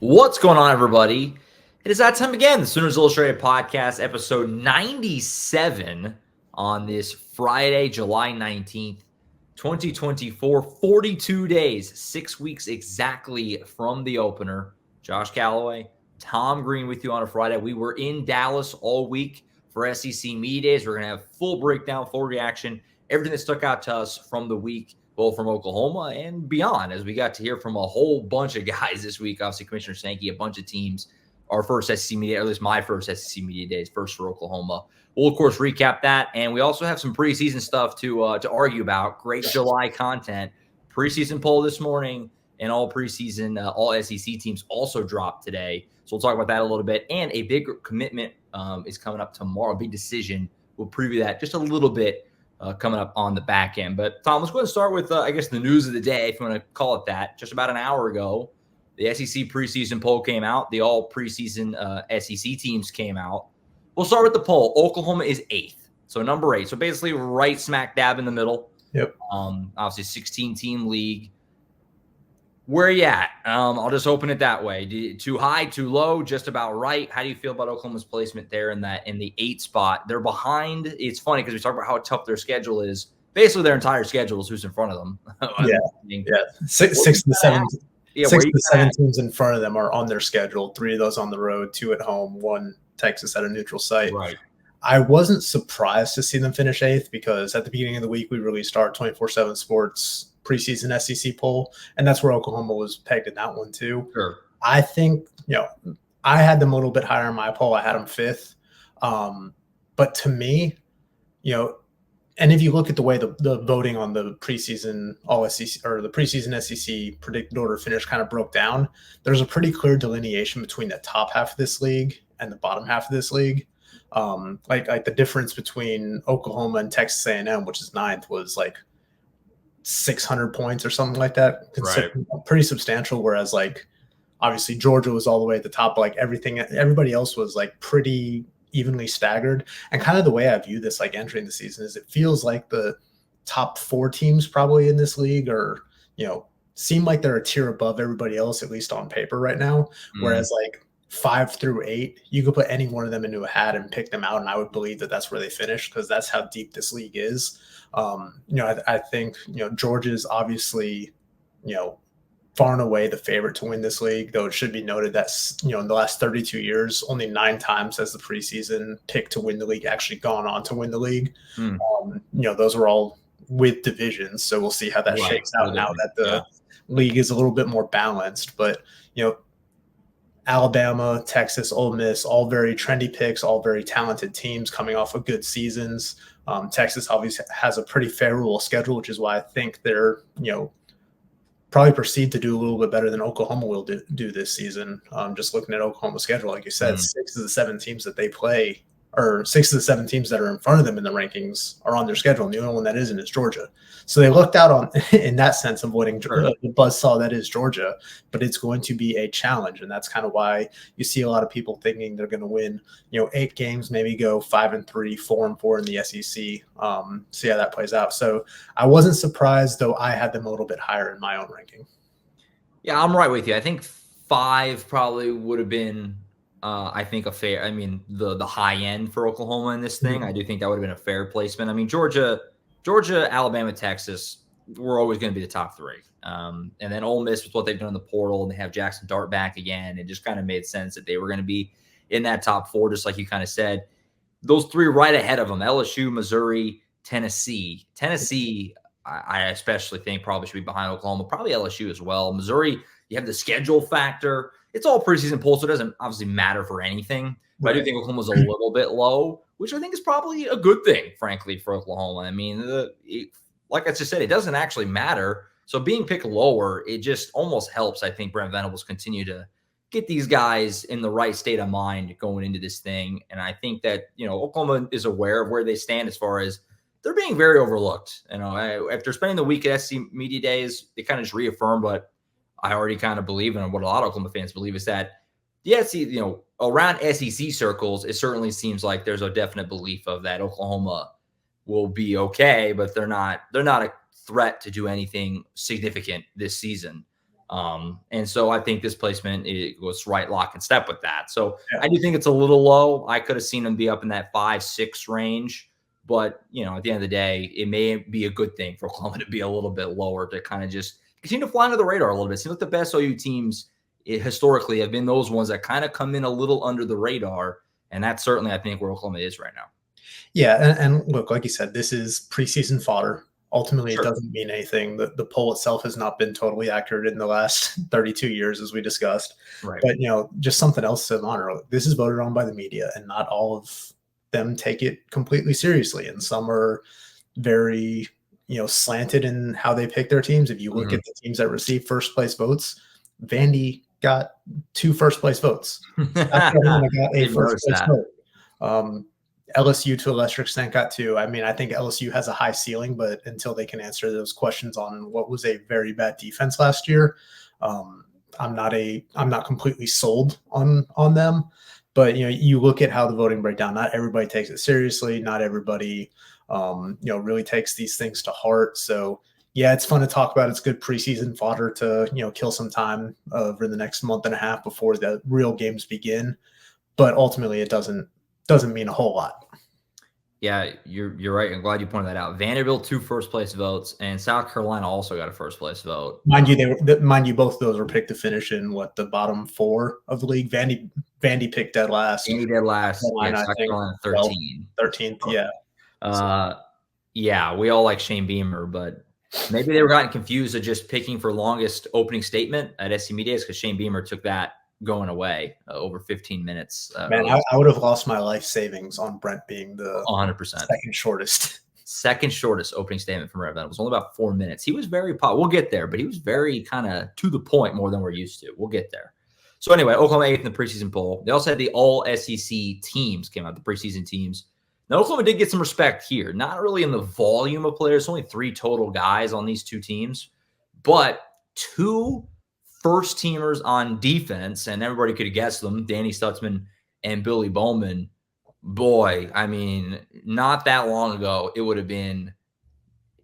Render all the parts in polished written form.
What's going on, everybody? It is that time again. The Sooners Illustrated Podcast, episode 97 on this Friday, July 19th, 2024. 42 days, 6 weeks exactly from the opener. Josh Callaway, Tom Green with you on a Friday. We were in Dallas all week for SEC Media Days. We're going to have full breakdown, full reaction, everything that stuck out to us from the week, both from Oklahoma and beyond, as we got to hear from a whole bunch of guys this week. Obviously, Commissioner Sankey, a bunch of teams. Our first SEC Media, or at least my first SEC Media Days, first for Oklahoma. We'll, of course, recap that. And we also have some preseason stuff to argue about. Great July content. Preseason poll this morning, and all preseason, all SEC teams also dropped today. So we'll talk about that a little bit. And a big commitment is coming up tomorrow, a big decision. We'll preview that just a little bit coming up on the back end. But, Tom, let's go ahead and start with, I guess, the news of the day, if you want to call it that. Just about an hour ago, the SEC preseason poll came out. The all preseason SEC teams came out. We'll start with the poll. Oklahoma is 8th, so number 8. So basically right smack dab in the middle. Yep. Obviously, 16-team league. Where are you at? I'll just open it that way. Too high, too low, just about right? How do you feel about Oklahoma's placement there in the 8 spot? They're behind. It's funny because we talk about how tough their schedule is. Basically, their entire schedule is who's in front of them. Six of the seven. Yeah, 6 of the 7 teams in front of them are on their schedule. 3 of those on the road, 2 at home, 1 Texas at a neutral site. Right. I wasn't surprised to see them finish 8th because at the beginning of the week, we released our 24/7 Sports preseason SEC poll, and that's where Oklahoma was pegged in that one too. Sure. I think, I had them a little bit higher in my poll. I had them 5th. But to me, and if you look at the way the voting on the preseason all SEC or the preseason SEC predicted order finish kind of broke down, there's a pretty clear delineation between the top half of this league and the bottom half of this league. Like the difference between Oklahoma and Texas A&M, which is 9th, was like 600 points or something like that. Right. Pretty substantial. Whereas like obviously Georgia was all the way at the top. Like everybody else was like pretty evenly staggered. And kind of the way I view this, like entering the season, is it feels like the top 4 teams probably in this league are, seem like they're a tier above everybody else, at least on paper right now. Whereas like 5 through 8, you could put any one of them into a hat and pick them out, and I would believe that that's where they finish because that's how deep this league is. I think Georgia is obviously far and away the favorite to win this league, though it should be noted that in the last 32 years, only 9 times has the preseason pick to win the league actually gone on to win the league. Those were all with divisions, so we'll see how that shakes out now that the league is a little bit more balanced. But Alabama, Texas, Ole Miss, all very trendy picks, all very talented teams coming off of good seasons. Texas obviously has a pretty favorable schedule, which is why I think they're, probably perceived to do a little bit better than Oklahoma will do this season. Just looking at Oklahoma's schedule, like you said, 6 of the 7 teams that they play, or 6 of the 7 teams that are in front of them in the rankings are on their schedule. And the only one that isn't is Georgia. So they lucked out on, in that sense, avoiding the buzzsaw that is Georgia, but it's going to be a challenge. And that's kind of why you see a lot of people thinking they're going to win, 8 games, maybe go 5-3, 4-4 in the SEC. See how that plays out. So I wasn't surprised, though I had them a little bit higher in my own ranking. Yeah, I'm right with you. I think 5 probably would have been, I think, a fair, the high end for Oklahoma in this thing. I do think that would have been a fair placement. I mean, Georgia, Alabama, Texas, we're always going to be the top 3. And then Ole Miss with what they've done in the portal, and they have Jackson Dart back again. It just kind of made sense that they were going to be in that top 4, just like you kind of said. Those 3 right ahead of them, LSU, Missouri, Tennessee. Tennessee, I especially think probably should be behind Oklahoma, probably LSU as well. Missouri, you have the schedule factor. It's all preseason poll, so it doesn't obviously matter for anything. But I do think Oklahoma's a little bit low, which I think is probably a good thing, frankly, for Oklahoma. I mean, like I just said, it doesn't actually matter. So being picked lower, it just almost helps, I think, Brent Venables continue to get these guys in the right state of mind going into this thing. And I think that, Oklahoma is aware of where they stand as far as they're being very overlooked. After spending the week at SC Media Days, they kind of just reaffirmed what I already kind of believe, and what a lot of Oklahoma fans believe, is that around SEC circles, it certainly seems like there's a definite belief of that Oklahoma will be okay, but they're not a threat to do anything significant this season. And so I think this placement was right lock and step with that. So Yeah. I do think it's a little low. I could have seen them be up in that 5-6 range. But, at the end of the day, it may be a good thing for Oklahoma to be a little bit lower to kind of just continue to fly under the radar a little bit. It seems like the best OU teams historically have been those ones that kind of come in a little under the radar. And that's certainly, I think, where Oklahoma is right now. Yeah. And look, like you said, this is preseason fodder. Ultimately, Sure. it doesn't mean anything. The poll itself has not been totally accurate in the last 32 years, as we discussed. Right. But, just something else to monitor. This is voted on by the media, and not all of them take it completely seriously. And some are very, slanted in how they pick their teams. If you look at the teams that receive first place votes, Vandy got 2 first place votes. South Carolina got a first place vote. LSU to a lesser extent got 2. I mean, I think LSU has a high ceiling, but until they can answer those questions on what was a very bad defense last year, I'm not completely sold on them. But you look at how the voting breakdown. Not everybody takes it seriously. Not everybody, really takes these things to heart. So yeah, it's fun to talk about. It's good preseason fodder to kill some time over the next month and a half before the real games begin. But ultimately, it doesn't mean a whole lot. Yeah, you're right. I'm glad you pointed that out. Vanderbilt 2 first place votes, and South Carolina also got a first place vote. Mind you, both of those were picked to finish in the bottom 4 of the league. Vandy picked dead last. Vandy dead last. Carolina, South Carolina 13. 13th. Yeah. Yeah, we all like Shane Beamer, but maybe they were gotten confused of just picking for longest opening statement at SC Media because Shane Beamer took that going away over 15 minutes. Man, I would have lost my life savings on Brent being the 100% second shortest opening statement from Red Venom. It was only about 4 minutes. He was very we'll get there, but he was very kind of to the point more than we're used to. We'll get there. So anyway, Oklahoma 8th in the preseason poll. They also had the all SEC teams came out, the preseason teams. Now, Oklahoma did get some respect here, not really in the volume of players, only 3 total guys on these 2 teams, but 2 first teamers on defense, and everybody could have guessed them, Danny Stutzman and Billy Bowman. Boy, I mean, not that long ago, it would have been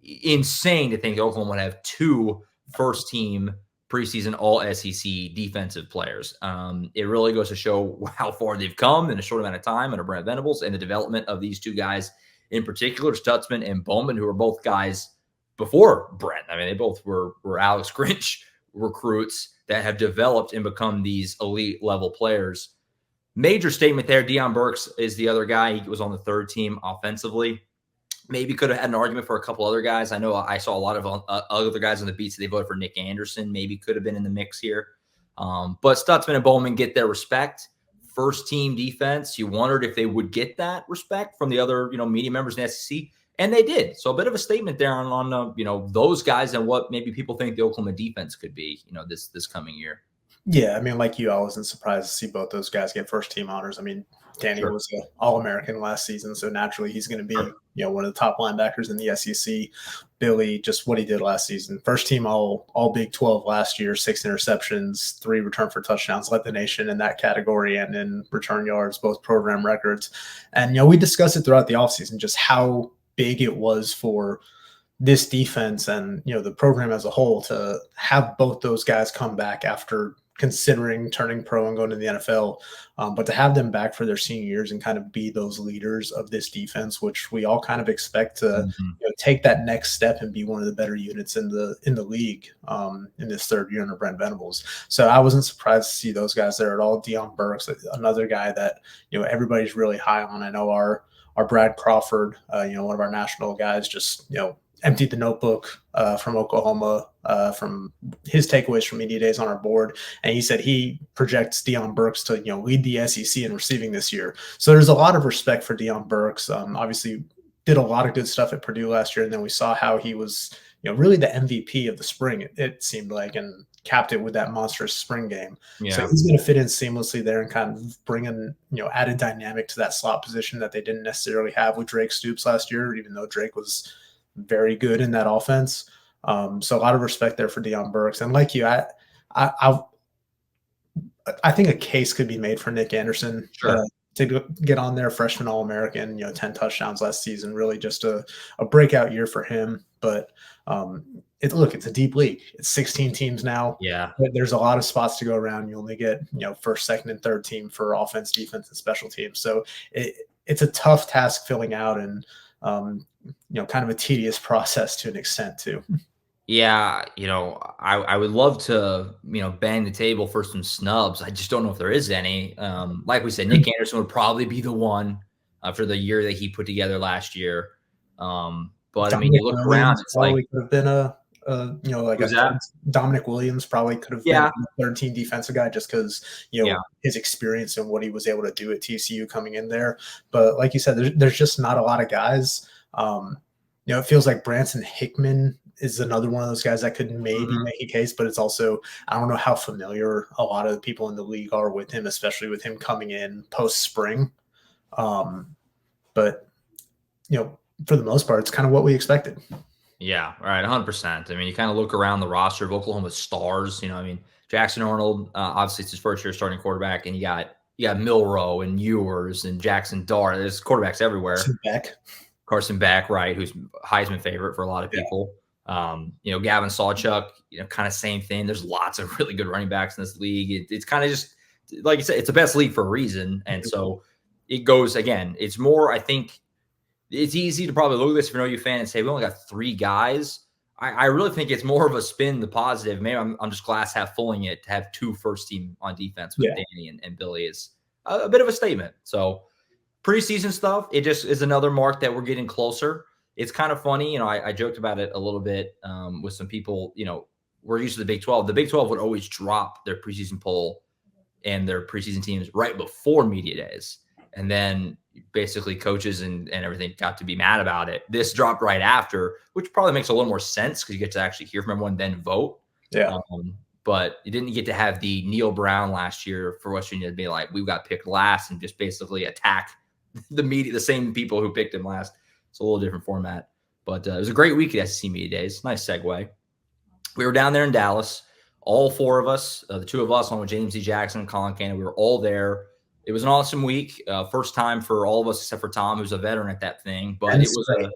insane to think Oklahoma would have 2 first team preseason all SEC defensive players. It really goes to show how far they've come in a short amount of time under Brent Venables and the development of these 2 guys in particular, Stutzman and Bowman, who are both guys before Brent. I mean, they both were Alex Grinch recruits that have developed and become these elite level players. Major statement there. Deion Burks is the other guy. He was on the 3rd team offensively. Maybe could have had an argument for a couple other guys. I know I saw a lot of other guys on the beat, so they voted for Nick Anderson. Maybe could have been in the mix here. But Stutzman and Bowman get their respect. First team defense. You wondered if they would get that respect from the other, media members in the SEC. And they did. So a bit of a statement there on those guys and what maybe people think the Oklahoma defense could be, this coming year. Yeah, I mean, like you, I wasn't surprised to see both those guys get first team honors. I mean, Danny was an All-American last season, so naturally he's going to be, one of the top linebackers in the SEC. Billy, just what he did last season, first team all Big 12 last year, 6 interceptions, 3 return for touchdowns, led the nation in that category and in return yards, both program records. And we discussed it throughout the offseason, just how big it was for this defense and the program as a whole to have both those guys come back after considering turning pro and going to the NFL, but to have them back for their senior years and kind of be those leaders of this defense, which we all kind of expect to take that next step and be one of the better units in the league in this 3rd year under Brent Venables. So I wasn't surprised to see those guys there at all. Deion Burks, another guy that everybody's really high on. I know our Brad Crawford, one of our national guys, just emptied the notebook from Oklahoma from his takeaways from media days on our board. And he said he projects Deion Burks to, lead the SEC in receiving this year. So there's a lot of respect for Deion Burks. Obviously did a lot of good stuff at Purdue last year. And then we saw how he was, really the MVP of the spring, it seemed like, and capped it with that monstrous spring game. Yeah. So he's going to fit in seamlessly there and kind of bring in, added dynamic to that slot position that they didn't necessarily have with Drake Stoops last year, even though Drake was very good in that offense. So a lot of respect there for Deion Burks. And like you, I think a case could be made for Nick Anderson to get on there, freshman All-American, 10 touchdowns last season, really just a breakout year for him. But it's a deep league. It's 16 teams now. Yeah. There's a lot of spots to go around. You only get, first, second, and third team for offense, defense, and special teams. So it's a tough task filling out, and kind of a tedious process to an extent too. Yeah, I would love to, bang the table for some snubs. I just don't know if there is any. Like we said, Nick Anderson would probably be the one for the year that he put together last year. But I mean, you look around, it's like could have been Dominic Williams probably could have been a third team defensive guy just because his experience and what he was able to do at TCU coming in there. But like you said, there's just not a lot of guys. It feels like Branson Hickman is another one of those guys that could maybe make a case, but it's also, I don't know how familiar a lot of the people in the league are with him, especially with him coming in post spring. But for the most part, it's kind of what we expected. Yeah, right, 100%. I mean, you kind of look around the roster of Oklahoma's stars. Jackson Arnold, obviously it's his first year starting quarterback, and you got Milroe and Ewers and Jackson Dart. There's quarterbacks everywhere. Carson Beck, right, who's Heisman favorite for a lot of people. Gavin Sawchuk, kind of same thing. There's lots of really good running backs in this league. It's kind of just, like you said, it's the best league for a reason. And so it goes, again, it's more, I think, it's easy to probably look at this if you're an OU fan and say, we only got 3 guys. I really think it's more of a spin the positive. Maybe I'm just glass half fulling it to have 2 first team on defense with Danny and Billy is a bit of a statement. So preseason stuff, it just is another mark that we're getting closer. It's kind of funny. I joked about it a little bit with some people. We're used to the Big 12. The Big 12 would always drop their preseason poll and their preseason teams right before media days. And then basically coaches and everything got to be mad about it. This dropped right after, which probably makes a little more sense because you get to actually hear from everyone, then vote. Yeah. But you didn't get to have the Neil Brown last year for West Virginia to be like, we got picked last and just basically attack the media, the same people who picked him last. It's a little different format. But it was a great week at SEC Media Days. Nice segue. We were down there in Dallas, all 4 of us, the 2 of us, along with James E. Jackson and Colin Cannon. We were all there. It was an awesome week. First time for all of us except for Tom, who's a veteran at that thing. But it was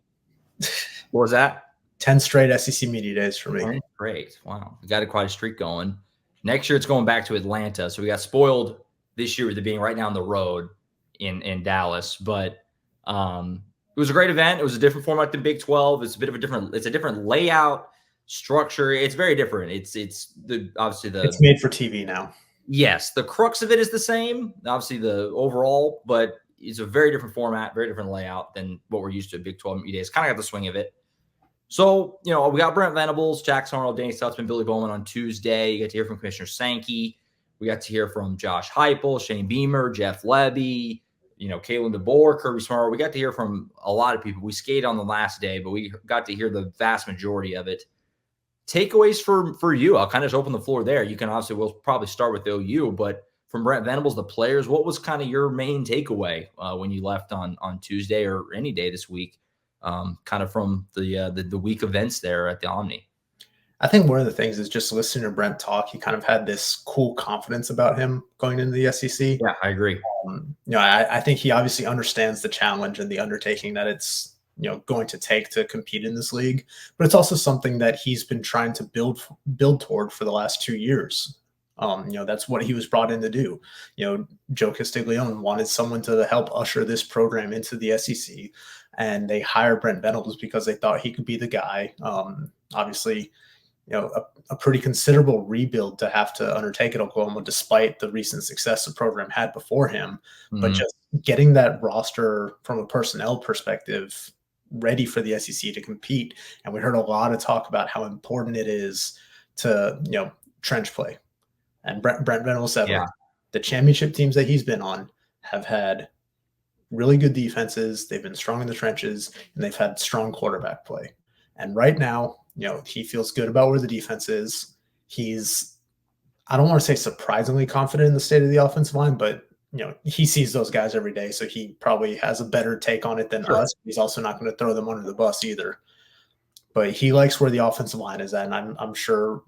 what was that? 10 straight SEC Media Days for me. 10 great. Wow. We got quite a streak going. Next year, it's going back to Atlanta. So we got spoiled this year with it being right down the road in Dallas. But it was a great event. It was a different format than Big 12. It's a different layout, structure. It's very different. It's made for TV now. Yes, the crux of it is the same, obviously the overall, but it's a very different format, very different layout than what we're used to at Big 12 Media Days. Kind of got the swing of it. So, we got Brent Venables, Jackson Arnold, Danny Stutzman, Billy Bowman on Tuesday. You got to hear from Commissioner Sankey. We got to hear from Josh Heupel, Shane Beamer, Jeff Lebby, Kalen DeBoer, Kirby Smart. We got to hear from a lot of people. We skated on the last day, but we got to hear the vast majority of it. Takeaways for you. I'll kind of just open the floor there. You can we'll probably start with OU, but from Brent Venables, the players, what was kind of your main takeaway when you left on Tuesday or any day this week, kind of from the week events there at the Omni? I think one of the things is just listening to Brent talk. He kind of had this cool confidence about him going into the SEC. Yeah, I agree. I think he obviously understands the challenge and the undertaking that it's going to take to compete in this league, but it's also something that he's been trying to build toward for the last 2 years. That's what he was brought in to do. Joe Castiglione wanted someone to help usher this program into the SEC, and they hired Brent Venables because they thought he could be the guy. Obviously, a pretty considerable rebuild to have to undertake at Oklahoma, despite the recent success the program had before him. Mm-hmm. But just getting that roster from a personnel perspective ready for the SEC to compete. And we heard a lot of talk about how important it is to, trench play. And Brent Venables said, the championship teams that he's been on have had really good defenses. They've been strong in the trenches, and they've had strong quarterback play. And right now, he feels good about where the defense is. He's, I don't want to say surprisingly confident in the state of the offensive line, but he sees those guys every day, so he probably has a better take on it than us. He's also not going to throw them under the bus either. But he likes where the offensive line is at, and I'm sure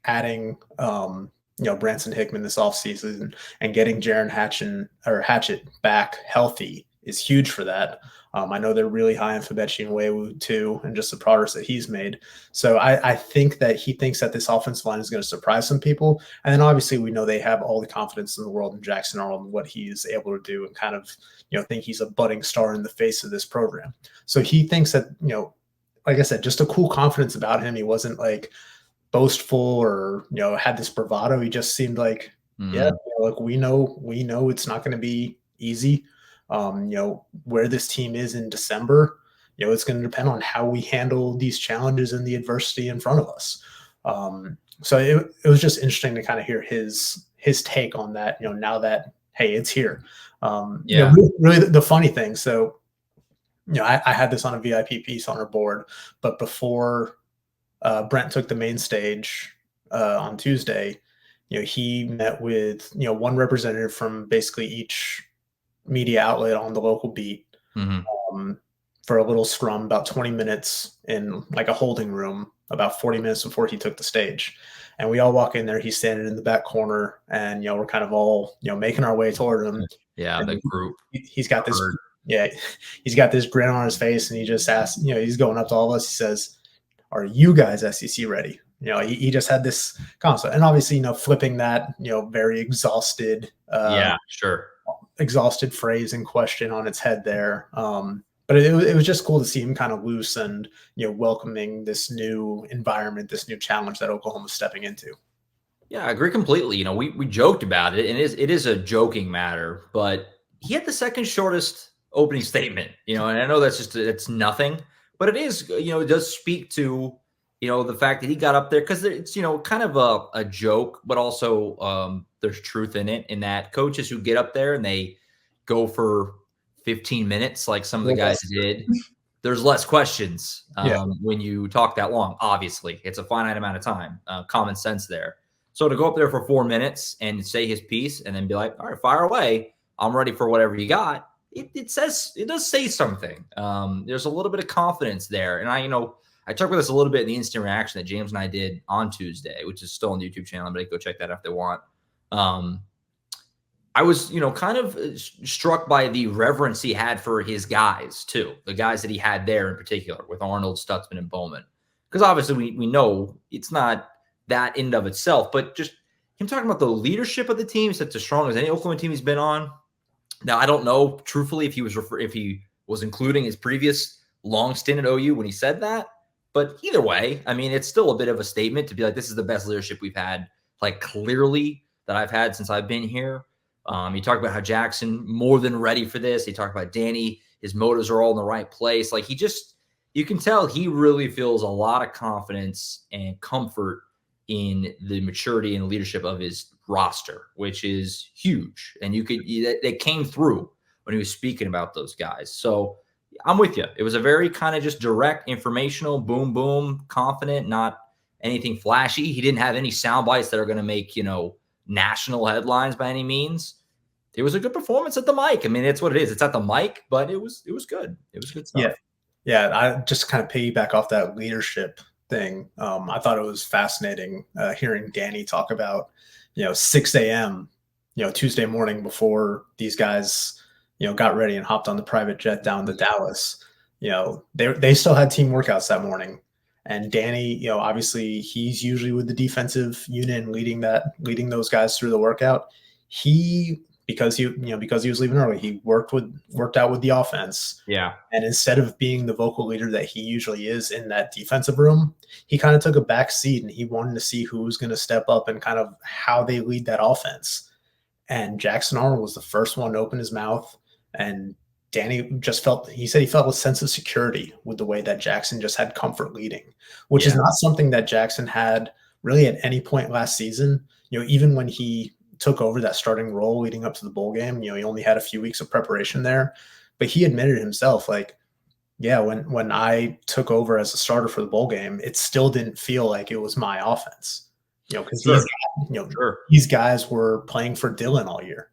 adding Branson Hickman this offseason and getting Jaron Hatchett back healthy is huge for that. I know they're really high on Fabechi and Wewu too, and just the progress that he's made. So I think that he thinks that this offensive line is going to surprise some people. And then obviously we know they have all the confidence in the world in Jackson Arnold and what he's able to do, and kind of, think he's a budding star in the face of this program. So he thinks that, like I said, just a cool confidence about him. He wasn't like boastful or, had this bravado. He just seemed like, yeah, like we know it's not going to be easy. Where this team is in December, it's going to depend on how we handle these challenges and the adversity in front of us. So it was just interesting to kind of hear his take on that, now that, hey, it's here. Really the funny thing. So, I had this on a VIP piece on our board, but before Brent took the main stage on Tuesday, he met with, one representative from basically each media outlet on the local beat for a little scrum, about 20 minutes in like a holding room, about 40 minutes before he took the stage. And we all walk in there. He's standing in the back corner, and we're kind of all making our way toward him. Yeah, the group. He's got this. Yeah, he's got this grin on his face, and he just asks. He's going up to all of us. He says, "Are you guys SEC ready?" He just had this concept, and obviously, flipping that, very exhausted. Exhausted phrase and question on its head there. But it was just cool to see him kind of loose and, welcoming this new environment, this new challenge that Oklahoma's stepping into. Yeah, I agree completely. We joked about it, and it is a joking matter, but he had the second shortest opening statement, and I know it's nothing, but it is, it does speak to, the fact that he got up there, because it's, kind of a joke, but also there's truth in it, in that coaches who get up there and they go for 15 minutes, like some of the guys did, there's less questions when you talk that long. Obviously, it's a finite amount of time, common sense there. So to go up there for 4 minutes and say his piece and then be like, all right, fire away, I'm ready for whatever you got. It does say something. There's a little bit of confidence there. And I talked about this a little bit in the instant reaction that James and I did on Tuesday, which is still on the YouTube channel, but go check that out if they want. I was, kind of struck by the reverence he had for his guys too, the guys that he had there in particular, with Arnold, Stutzman, and Bowman. Because obviously we know it's not that in and of itself, but just him talking about the leadership of the team, such as strong as any Oklahoma team he's been on. Now, I don't know truthfully if he was including his previous long stint at OU when he said that, but either way, I mean, it's still a bit of a statement to be like, this is the best leadership we've had, like clearly, that I've had since I've been here. He talked about how Jackson more than ready for this. He talked about Danny, his motives are all in the right place. Like you can tell he really feels a lot of confidence and comfort in the maturity and leadership of his roster, which is huge. And they came through when he was speaking about those guys. So I'm with you. It was a very kind of just direct, informational, boom, boom, confident, not anything flashy. He didn't have any sound bites that are going to make, national headlines by any means. It was a good performance at the mic. I mean, it's what it is. It's at the mic, but it was good. It was good stuff. Yeah. I just kind of piggyback off that leadership thing. I thought it was fascinating hearing Danny talk about, 6 a.m., Tuesday morning before these guys, got ready and hopped on the private jet down to Dallas. They still had team workouts that morning. And Danny, obviously he's usually with the defensive unit and leading those guys through the workout. Because he was leaving early, he worked out with the offense. Yeah. And instead of being the vocal leader that he usually is in that defensive room, he kind of took a back seat and he wanted to see who was going to step up and kind of how they lead that offense. And Jackson Arnold was the first one to open his mouth, and Danny he said he felt a sense of security with the way that Jackson just had comfort leading, which is not something that Jackson had really at any point last season. Even when he took over that starting role leading up to the bowl game, he only had a few weeks of preparation there, but he admitted himself, like, yeah, when I took over as a starter for the bowl game, it still didn't feel like it was my offense, because these guys were playing for Dylan all year.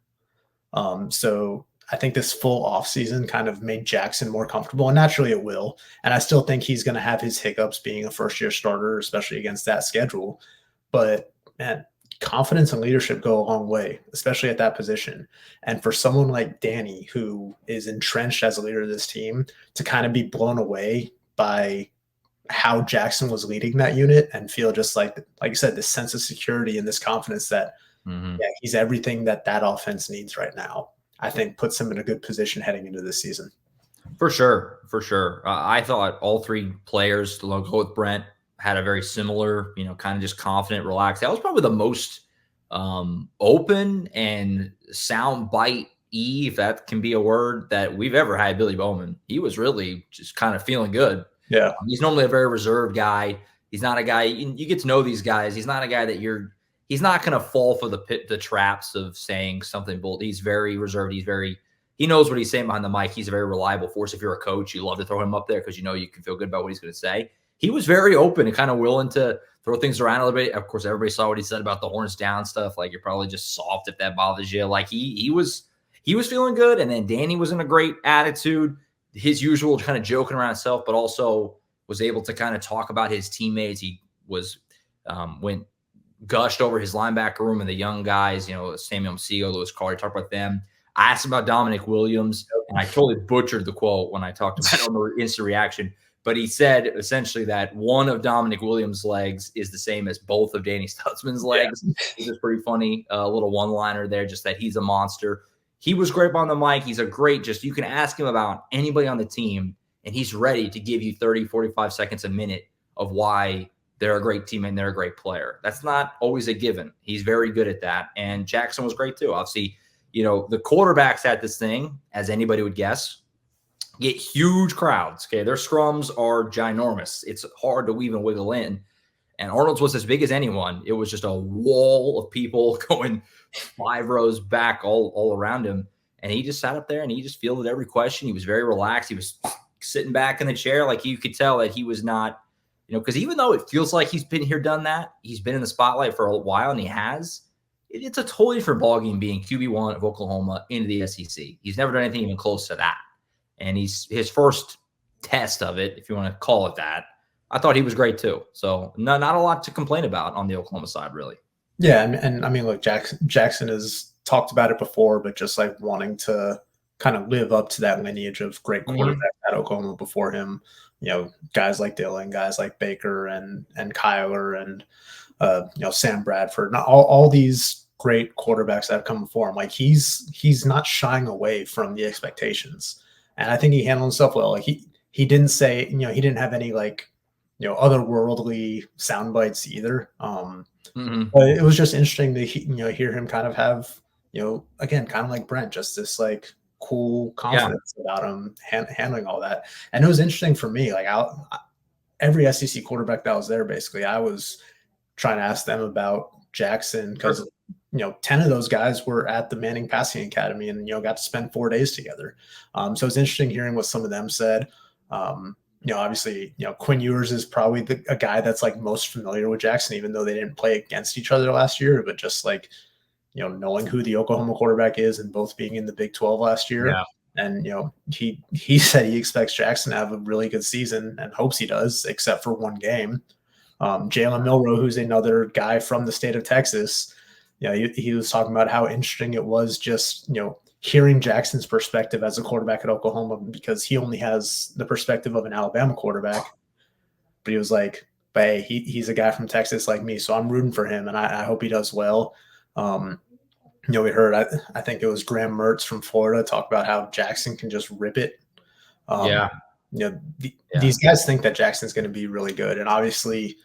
So I think this full offseason kind of made Jackson more comfortable, and naturally it will. And I still think he's going to have his hiccups being a first-year starter, especially against that schedule. But, man, confidence and leadership go a long way, especially at that position. And for someone like Danny, who is entrenched as a leader of this team, to kind of be blown away by how Jackson was leading that unit and feel just like you said, this sense of security and this confidence that yeah, he's everything that offense needs right now, I think puts him in a good position heading into this season. For sure. For sure. I thought all three players, to go with Brent, had a very similar, kind of just confident, relaxed. That was probably the most open and sound bite if that can be a word, that we've ever had. Billy Bowman, he was really just kind of feeling good. Yeah. He's normally a very reserved guy. He's not a guy, you get to know these guys. He's not a guy that he's not going to fall for the traps of saying something bold. He's very reserved. He knows what he's saying behind the mic. He's a very reliable force. If you're a coach, you love to throw him up there because you can feel good about what he's going to say. He was very open and kind of willing to throw things around a little bit. Of course, everybody saw what he said about the horns down stuff. Like, you're probably just soft if that bothers you. Like, he was feeling good. And then Danny was in a great attitude, his usual kind of joking around himself, but also was able to kind of talk about his teammates. He was gushed over his linebacker room and the young guys, Samuel Msigo, Lewis Carter, talked about them. I asked about Dominic Williams, and I totally butchered the quote when I talked about it on the instant reaction. But he said essentially that one of Dominic Williams' legs is the same as both of Danny Stutzman's legs. Yeah. It was pretty funny, a little one-liner there, just that he's a monster. He was great on the mic. He's a great, you can ask him about anybody on the team, and he's ready to give you 30, 45 seconds a minute of why they're a great team and they're a great player. That's not always a given. He's very good at that. And Jackson was great too. Obviously, the quarterbacks at this thing, as anybody would guess, get huge crowds. Okay. Their scrums are ginormous. It's hard to even wiggle in. And Arnold's was as big as anyone. It was just a wall of people going 5 rows back all around him. And he just sat up there and he just fielded every question. He was very relaxed. He was sitting back in the chair. Like, you could tell that he was not, because even though it feels like he's been here, done that, he's been in the spotlight for a while, and he has. It's a totally different ballgame being QB1 of Oklahoma into the SEC. He's never done anything even close to that. And his first test of it, if you want to call it that, I thought he was great too. So not a lot to complain about on the Oklahoma side, really. Yeah, and I mean, look, Jackson has talked about it before, but just like wanting to kind of live up to that lineage of great quarterbacks at Oklahoma before him. Guys like Dillon, guys like Baker and Kyler and Sam Bradford, not all these great quarterbacks that have come before him. Like, he's not shying away from the expectations, and I think he handled himself well. Like, he didn't say, he didn't have any otherworldly sound bites either. But it was just interesting to hear him kind of have again, kind of like Brent, just this like cool confidence about him handling all that. And it was interesting for me, like every SEC quarterback that was there, basically, I was trying to ask them about Jackson because 10 of those guys were at the Manning Passing Academy and got to spend 4 days together. So it's interesting hearing what some of them said. Obviously, Quinn Ewers is probably a guy that's like most familiar with Jackson, even though they didn't play against each other last year, but just like knowing who the Oklahoma quarterback is and both being in the Big 12 last year. Yeah. And, he said he expects Jackson to have a really good season and hopes he does, except for one game. Jalen Milroe, who's another guy from the state of Texas, he was talking about how interesting it was just, hearing Jackson's perspective as a quarterback at Oklahoma, because he only has the perspective of an Alabama quarterback. But he was like, hey, he's a guy from Texas like me, so I'm rooting for him, and I hope he does well. We heard, I think it was Graham Mertz from Florida talk about how Jackson can just rip it. These guys think that Jackson's going to be really good. And obviously,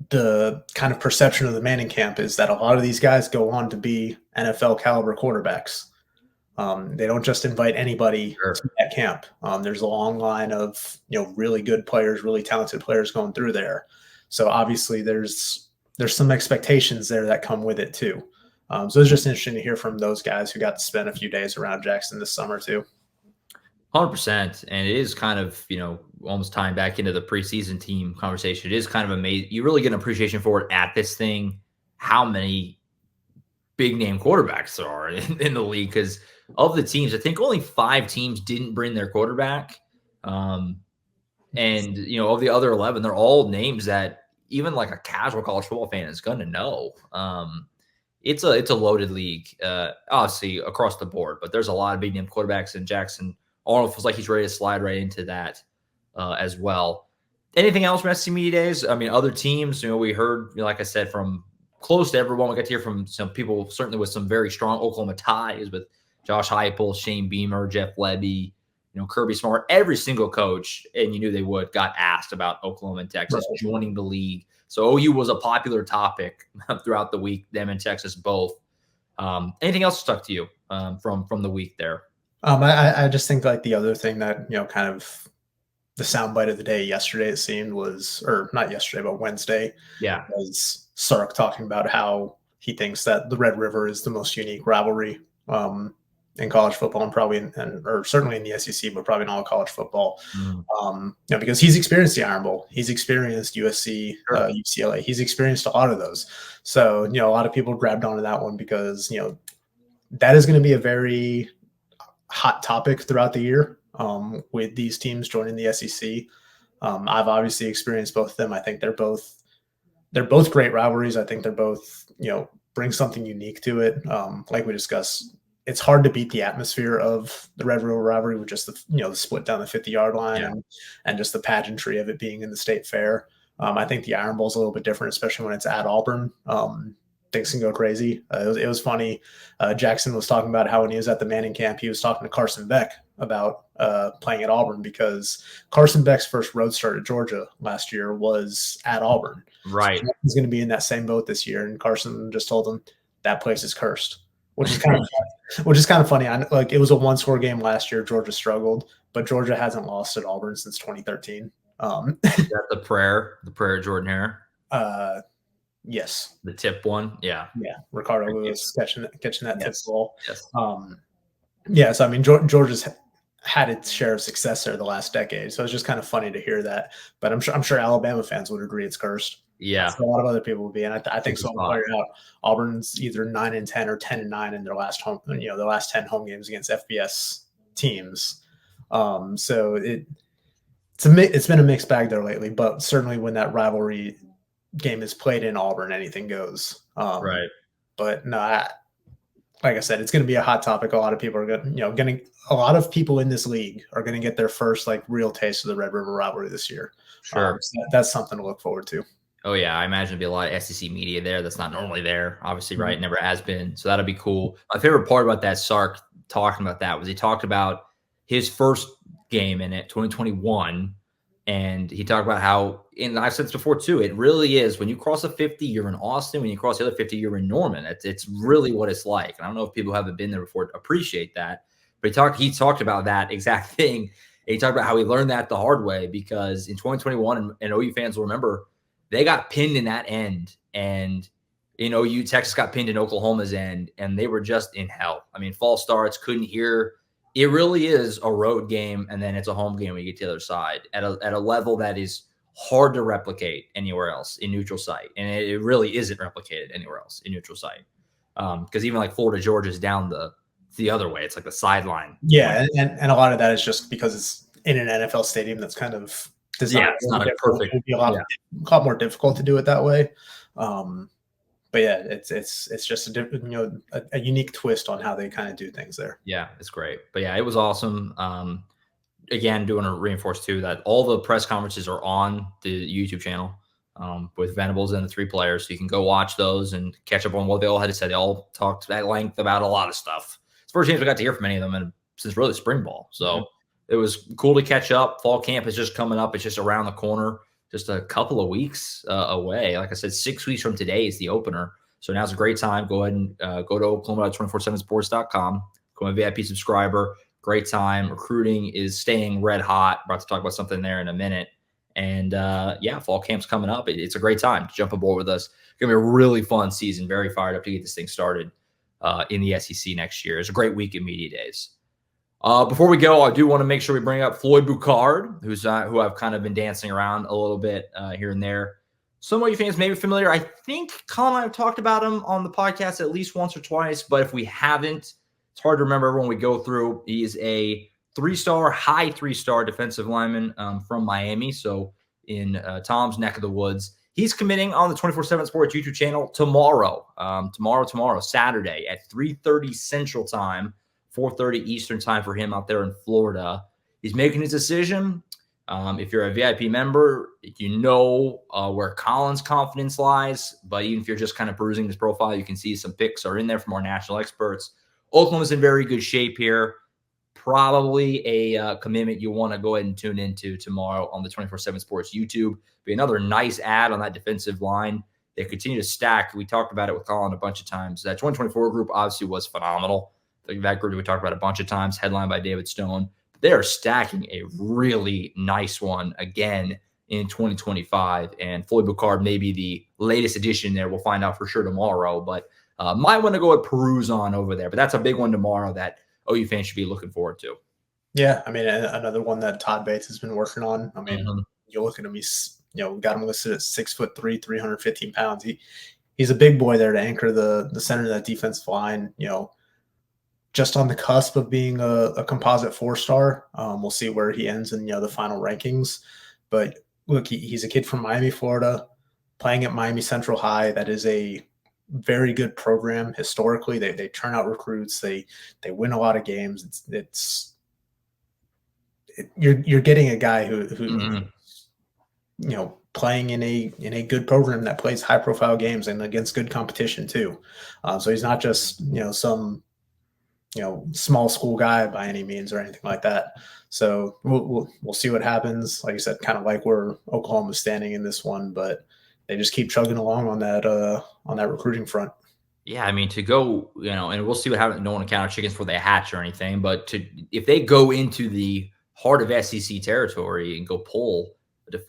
the kind of perception of the Manning camp is that a lot of these guys go on to be NFL caliber quarterbacks. They don't just invite anybody to that camp. There's a long line of, really good players, really talented players going through there. So obviously there's some expectations there that come with it too. So it's just interesting to hear from those guys who got to spend a few days around Jackson this summer too. 100%. And it is kind of, almost tying back into the preseason team conversation. It is kind of amazing. You really get an appreciation for it at this thing, how many big name quarterbacks there are in the league. Because of the teams, I think only 5 teams didn't bring their quarterback. And, of the other 11, they're all names that even like a casual college football fan is going to know. It's a loaded league, obviously across the board, but there's a lot of big name quarterbacks, and Jackson Arnold feels like he's ready to slide right into that as well. Anything else from SEC Media Days? I mean, other teams, we heard, like I said, from close to everyone. We got to hear from some people, certainly with some very strong Oklahoma ties with Josh Heupel, Shane Beamer, Jeff Lebby, Kirby Smart, every single coach, and you knew they would, got asked about Oklahoma and Texas joining the league. So OU was a popular topic throughout the week, them and Texas both. Anything else stuck to you from the week there? I just think like the other thing that, kind of the soundbite of the day yesterday, it seemed was, or not yesterday, but Wednesday. Yeah. Was Sark talking about how he thinks that the Red River is the most unique rivalry in college football, and probably or certainly in the SEC, but probably in all college football. Because he's experienced the Iron Bowl, he's experienced USC, UCLA, he's experienced a lot of those. So a lot of people grabbed onto that one because that is going to be a very hot topic throughout the year with these teams joining the SEC. I've obviously experienced both of them. I think they're both great rivalries. I think they're both bring something unique to it. Like we discussed, it's hard to beat the atmosphere of the Red River rivalry with just the split down the 50-yard line and just the pageantry of it being in the state fair. I think the Iron Bowl is a little bit different, especially when it's at Auburn. Things can go crazy. It was funny. Jackson was talking about how when he was at the Manning camp, he was talking to Carson Beck about playing at Auburn, because Carson Beck's first road start at Georgia last year was at Auburn. Right. So he's going to be in that same boat this year. And Carson just told him that place is cursed, which is kind of funny. It was a one-score game last year. Georgia struggled, but Georgia hasn't lost at Auburn since 2013. Is that the prayer of Jordan Hare? Yes. The tip one. Yeah. Yeah. Ricardo Lewis catching that tip ball. Yes. So I mean, Georgia's had its share of success there the last decade. So it's just kind of funny to hear that. But I'm sure Alabama fans would agree it's cursed. Yeah. So a lot of other people would be. And I think so far out, Auburn's either 9-10 or 10-9 in their last their last 10 home games against FBS teams. So it's been a mixed bag there lately, but certainly when that rivalry game is played in Auburn, anything goes. Right. But no, like I said, it's going to be a hot topic. A lot of people are a lot of people in this league are going to get their first real taste of the Red River rivalry this year. Sure. So that's something to look forward to. Oh yeah. I imagine there'll be a lot of SEC media there that's not normally there, obviously, right? Never has been. So that'll be cool. My favorite part about that, Sark talking about that, was he talked about his first game in it, 2021. And he talked about how, and I've said this before too, it really is, when you cross a 50, you're in Austin. When you cross the other 50, you're in Norman. It's really what it's like. And I don't know if people haven't been there before appreciate that. But he talked about that exact thing. And he talked about how he learned that the hard way, because in 2021, and OU fans will remember, they got pinned in that end. And in OU, Texas got pinned in Oklahoma's end, and they were just in hell. I mean, false starts, couldn't hear. It really is a road game, and then it's a home game when you get to the other side at a level that is hard to replicate anywhere else in neutral site. And it really isn't replicated anywhere else in neutral site. Because even like Florida, Georgia is down the other way. It's like the sideline. Yeah, and a lot of that is just because it's in an NFL stadium that's kind of designed. Yeah, it's not a perfect. It would be a lot more difficult to do it that way. But yeah, it's just a unique twist on how they kind of do things there. Yeah, it's great. But yeah, it was awesome. Again, doing a reinforce too that all the press conferences are on the YouTube channel with Venables and the three players. So you can go watch those and catch up on what they all had to say. They all talked at length about a lot of stuff. It's the first chance we got to hear from any of them and since really spring ball. So it was cool to catch up. Fall camp is just coming up. It's just around the corner. Just a couple of weeks away. Like I said, 6 weeks from today is the opener. So now's a great time. Go ahead and go to Oklahoma.247sports.com. Become a VIP subscriber. Great time. Recruiting is staying red hot. We're about to talk about something there in a minute. And fall camp's coming up. It's a great time to jump aboard with us. It's going to be a really fun season. Very fired up to get this thing started in the SEC next year. It's a great week in media days. Before we go, I do want to make sure we bring up Floyd Boucard, who I've kind of been dancing around a little bit here and there. Some of you fans may be familiar. I think Colin and I have talked about him on the podcast at least once or twice, but if we haven't, it's hard to remember when we go through. He's a high three-star defensive lineman from Miami, so in Tom's neck of the woods. He's committing on the 24/7 Sports YouTube channel tomorrow. Tomorrow, Saturday at 3:30 Central Time, 4:30 Eastern Time for him out there in Florida. He's making his decision. If you're a VIP member, you know where Colin's confidence lies. But even if you're just kind of perusing his profile, you can see some picks are in there from our national experts. Oklahoma's in very good shape here. Probably a commitment you want to go ahead and tune into tomorrow on the 24/7 Sports YouTube. Be another nice ad on that defensive line. They continue to stack. We talked about it with Colin a bunch of times. That 2024 group obviously was phenomenal. That group we talked about a bunch of times, headlined by David Stone. They are stacking a really nice one again in 2025. And Floyd Boucard may be the latest addition there. We'll find out for sure tomorrow. But might want to go and peruse on over there. But that's a big one tomorrow that OU fans should be looking forward to. Yeah, I mean, another one that Todd Bates has been working on. I mean, you look at him, he's, got him listed at 6'3", 315 pounds. He's a big boy there to anchor the center of that defensive line, just on the cusp of being a composite 4-star. We'll see where he ends in, the final rankings. But look, he's a kid from Miami, Florida, playing at Miami Central High. That is a very good program historically. They turn out recruits. They win a lot of games. You're getting a guy who playing in a good program that plays high profile games and against good competition too. So he's not just some small school guy by any means or anything like that. So we'll see what happens. Like I said, kind of like where Oklahoma's standing in this one, but they just keep chugging along on that recruiting front. Yeah, I mean, to go, and we'll see what happens. Don't want to count chickens before they hatch or anything, but if they go into the heart of SEC territory and go pull,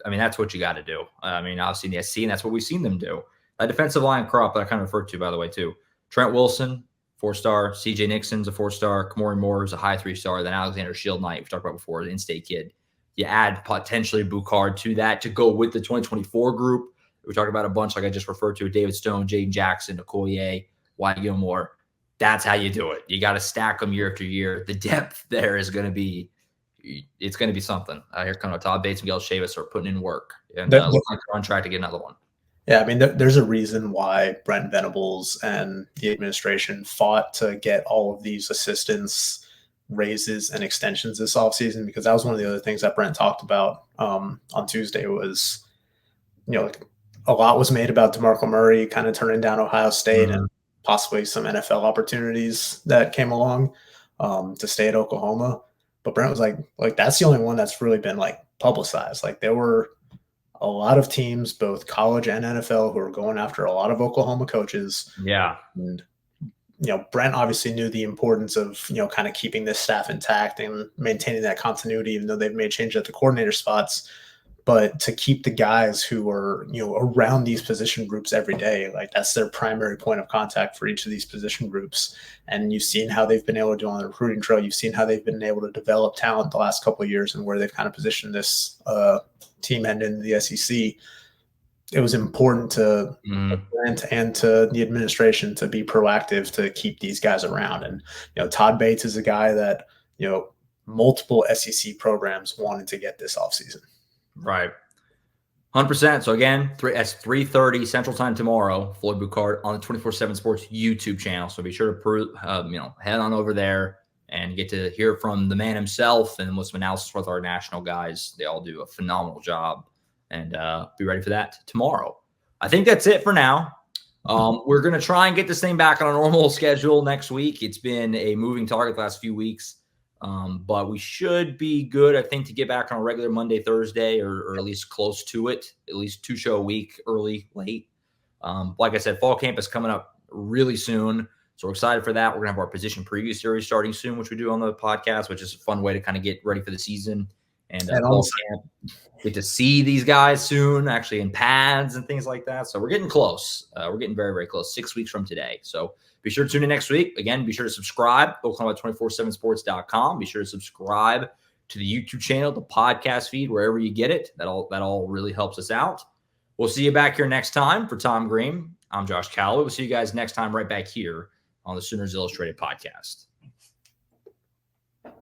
I mean, that's what you got to do. I mean, obviously in the SEC, and that's what we've seen them do. That defensive line crop that I kind of referred to, by the way, too. Trent Wilson, 4-star. CJ Nixon's a 4-star. Kamori Moore is a high 3-star. Then Alexander Shield Knight, we talked about before, the in-state kid. You add potentially Boucard to that to go with the 2024 group. We talked about a bunch like I just referred to, David Stone, Jaden Jackson, Okoye, Wyatt Gilmore. That's how you do it. You got to stack them year after year. The depth there is going to be something. Here come Todd Bates and Miguel Chavis are putting in work. And look like they're on track to get another one. Yeah, I mean, there's a reason why Brent Venables and the administration fought to get all of these assistants raises and extensions this offseason, because that was one of the other things that Brent talked about on Tuesday was, a lot was made about DeMarco Murray kind of turning down Ohio State and possibly some NFL opportunities that came along to stay at Oklahoma. But Brent was like that's the only one that's really been publicized. There were a lot of teams, both college and NFL, who are going after a lot of Oklahoma coaches. Yeah. And, Brent obviously knew the importance of, kind of keeping this staff intact and maintaining that continuity, even though they've made changes at the coordinator spots. But to keep the guys who are, around these position groups every day, that's their primary point of contact for each of these position groups. And you've seen how they've been able to do on the recruiting trail. You've seen how they've been able to develop talent the last couple of years and where they've kind of positioned this team and in the SEC. It was important to Brent and to the administration to be proactive to keep these guys around. And, Todd Bates is a guy that, multiple SEC programs wanted to get this offseason. Right. 100%. So again, that's 3:30 Central Time tomorrow, Floyd Boucard on the 24/7 Sports YouTube channel. So be sure to head on over there and get to hear from the man himself and some analysis with our national guys. They all do a phenomenal job, and be ready for that tomorrow. I think that's it for now. We're going to try and get this thing back on a normal schedule next week. It's been a moving target the last few weeks. But we should be good, I think, to get back on a regular Monday, Thursday, or at least close to it, at least 2 show a week, early, late. Like I said, fall camp is coming up really soon. So we're excited for that. We're going to have our position preview series starting soon, which we do on the podcast, which is a fun way to kind of get ready for the season. And fall camp, get to see these guys soon, actually in pads and things like that. So we're getting close. We're getting very, very close, 6 weeks from today. So be sure to tune in next week. Again, be sure to subscribe, Oklahoma247sports.com. Be sure to subscribe to the YouTube channel, the podcast feed, wherever you get it. That all really helps us out. We'll see you back here next time. For Tom Green, I'm Josh Callaway. We'll see you guys next time right back here on the Sooners Illustrated podcast.